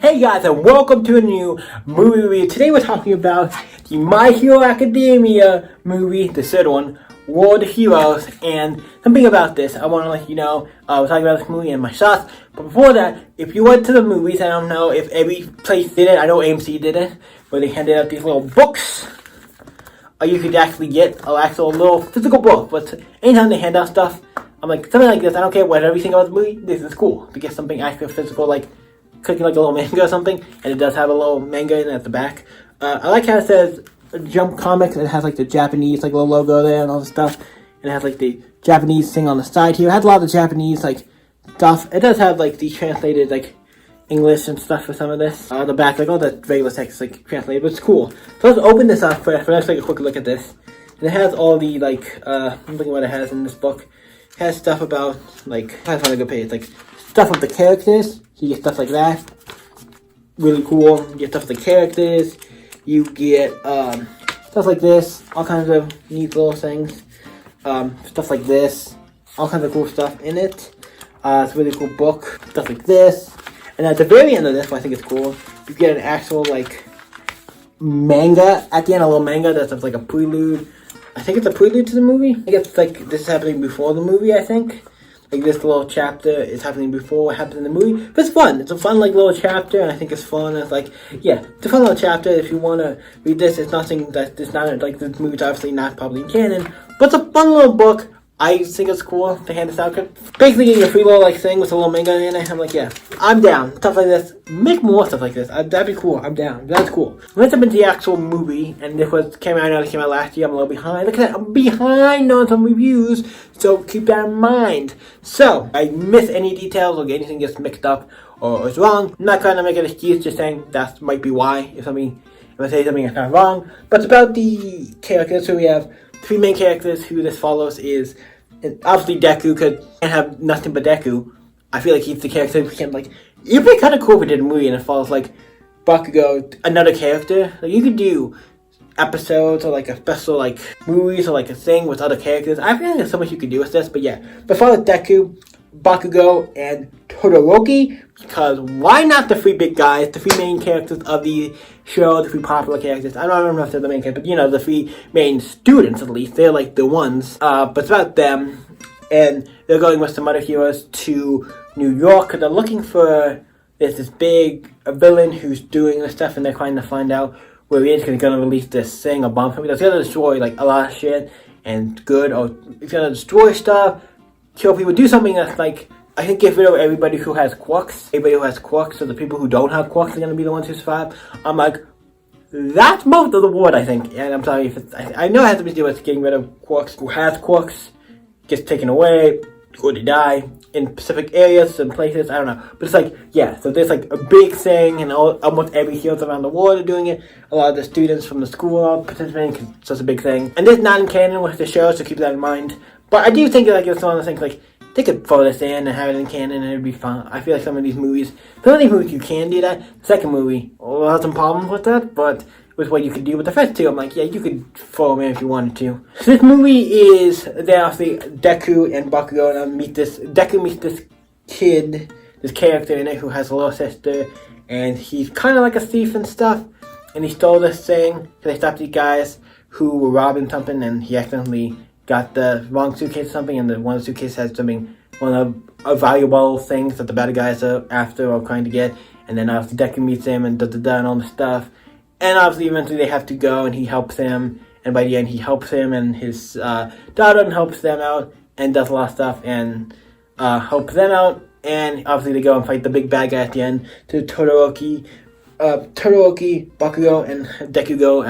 Hey guys, and welcome to a new movie review. Today we're talking about the My Hero Academia movie, the third one, World of Heroes. And something about this, I want to let you know, we're talking about this movie and my thoughts. But before that, if you went to the movies, I don't know if every place did it. I know AMC did it, where they handed out these little books. Or you could actually get an actual little physical book. But anytime they hand out stuff, I'm like, something like this, I don't care what everything about the movie, this is cool. To get something actually physical, like clicking like a little manga or something, and it does have a little manga in it at the back. I like how it says Jump Comics, and it has like the Japanese like little logo there and all the stuff, and it has like the Japanese thing on the side here. It has a lot of Japanese like stuff. It does have like the translated like English and stuff for some of this. On the back, like all the regular text like translated, but it's cool. So let's open this up for let's take a quick look at this. And it has all the like I'm looking at what it has in this book. It has stuff about like I find a good page, like stuff with the characters. You get stuff like that. Really cool. You get stuff with the characters. You get stuff like this. All kinds of neat little things. Stuff like this. All kinds of cool stuff in it. It's a really cool book. Stuff like this. And at the very end of this, I think it's cool, you get an actual like manga. At the end, a little manga that's like a prelude. I think it's a prelude to the movie. I guess like this is happening before the movie, I think. Like this little chapter is happening before what happens in the movie. But it's fun. It's a fun like little chapter, and I think it's fun. It's like, yeah, it's a fun little chapter. If you want to read this, it's nothing that it's not like this movie's obviously not probably in canon, but it's a fun little book. I think it's cool to hand this out. Basically getting a free little like thing with a little manga in it. I'm like, yeah, I'm down. Stuff like this. Make more stuff like this. That'd be cool. I'm down. That's cool. Let's jump into the actual movie. And this came out. I know it came out last year. I'm a little behind. Look at that. I'm behind on some reviews. So keep that in mind. So I miss any details or anything gets mixed up or is wrong. I'm not trying to make an excuse. Just saying that might be why. If I say something that's not wrong. But it's about the characters. So we have three main characters who this follows is obviously Deku can't have nothing but Deku. I feel like he's the character who can like it'd be kind of cool if we did a movie and it follows like Bakugo, another character. Like you could do episodes or like a special like movies or like a thing with other characters. I feel like there's so much you could do with this, but yeah. But follow Deku, Bakugo, and Todoroki, because why not the three big guys, the three main characters of the show, the three popular characters. I don't know if they're the main characters, but you know, the three main students at least. They're like the ones. But it's about them, and they're going with some other heroes to New York because they're looking for this big villain who's doing this stuff, and they're trying to find out where he is because he's going to release this thing, a bomb company that's going to destroy like a lot of shit and good, or he's going to destroy stuff, kill people, do something that's like, I think get rid of everybody who has quirks. Everybody who has quirks, so the people who don't have quirks are going to be the ones who survive. I'm like, that's most of the world, I think. And I'm sorry if it's, I know it has to be to do with getting rid of quirks. Who has quirks gets taken away, or they die in specific areas and places. I don't know. But it's like, yeah, so there's like a big thing, and almost every heroes around the world are doing it. A lot of the students from the school are participating because it's such a big thing. And this is not in canon with the show, so keep that in mind. But I do think like it's one of the things like, they could throw this in and have it in canon and it'd be fun. I feel like some of these movies you can do that. The second movie, we'll have some problems with that, but with what you could do with the first two, I'm like, yeah, you could throw them in if you wanted to. So this movie is, they obviously, Deku and Bakugo Deku meets this kid, this character in it who has a little sister, and he's kind of like a thief and stuff, and he stole this thing, so they stopped these guys who were robbing something, and he accidentally got the wrong suitcase or something, and one of the suitcases has something, one of the valuable things that the bad guys are after or trying to get, and then obviously Deku meets him and and all the stuff, and obviously eventually they have to go and he helps him, and by the end he helps him and his daughter and helps them out and does a lot of stuff and helps them out, and obviously they go and fight the big bad guy at the end. To Todoroki, Bakugo, and Deku go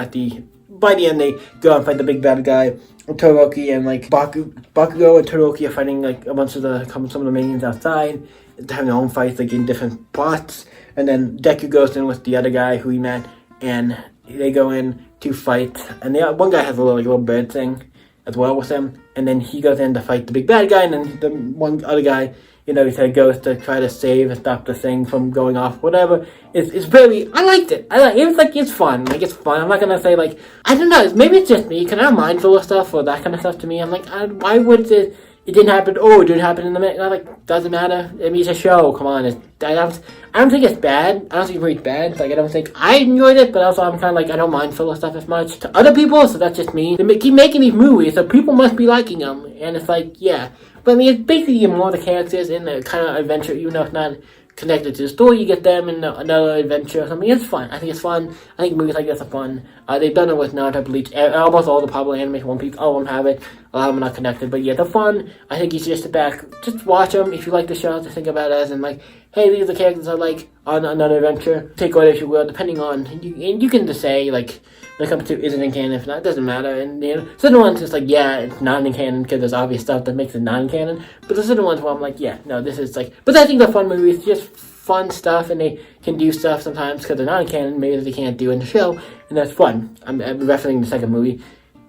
by the end they go and fight the big bad guy. Todoroki and like Bakugo and Todoroki are fighting like a bunch of some of the minions outside, having their own fights like in different spots, and then Deku goes in with the other guy who he met, and they go in to fight, and one guy has a little bird thing as well with him, and then he goes in to fight the big bad guy, and then the one other guy, you know, he said goes to try to save and stop the thing from going off, whatever. It's very, I liked it. It's fun. Like, it's fun. I'm not gonna say, like, I don't know, maybe it's just me, because I'm mindful of stuff or that kind of stuff to me. I'm like, why would it, it didn't happen. Oh, it didn't happen in the minute. Like, doesn't matter. I mean, it's a show. Come on. I don't think it's bad. I don't think the movie's bad. Like, I don't think I enjoyed it, but also I'm kind of like, I don't mind filler stuff as much to other people, so that's just me. They keep making these movies, so people must be liking them, and it's like, yeah. But I mean, it's basically more the characters in the kind of adventure, even though it's not connected to the story. You get them in another adventure or something. It's fun. I think it's fun. I think movies like this are fun. They've done it with Naruto, Bleach, almost all the popular anime, One Piece, all of them have it. A lot of them are not connected, but yeah, they're fun. I think you should just sit back, just watch them. If you like the show, just think about it as in like, hey, these are the characters I like on another adventure. Take what if you will, depending on, and you can just say like, when it comes to is it in canon, if not, it doesn't matter. And you know, certain ones it's like, yeah, it's not in canon because there's obvious stuff that makes it non-canon. But there's certain ones where I'm like, yeah, no, this is like. But I think they're fun movies, just fun stuff, and they can do stuff sometimes because they're not in canon, maybe they can't do in the show, and that's fun. I'm referencing the second movie.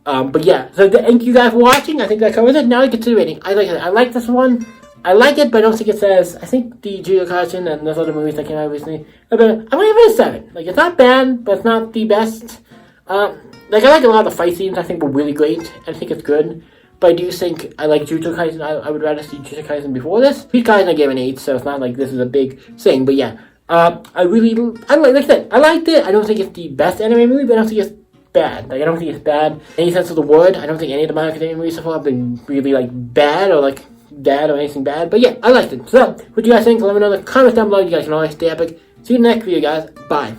But yeah, so thank you guys for watching. I think that covers it. Now I get to the rating. I like it. I like this one. I like it, but I don't think it says. I think the Jujutsu Kaisen and those other movies that came out recently. I'm gonna give it a 7. Like, it's not bad, but it's not the best. Like, I like a lot of the fight scenes. I think were really great. I think it's good. But I do think I like Jujutsu Kaisen. I would rather see Jujutsu Kaisen before this. Jujutsu Kaisen I gave an 8, so it's not like this is a big thing. But yeah, like I said, I liked it. I don't think it's the best anime movie, but I don't think it's bad. Like, I don't think it's bad in any sense of the word. I don't think any of the My Hero Academia movies so far have been really like bad or like bad or anything bad. But yeah, I liked it. So, what do you guys think? Let me know in the comments down below. You guys can always stay epic. See you in the next video, guys. Bye.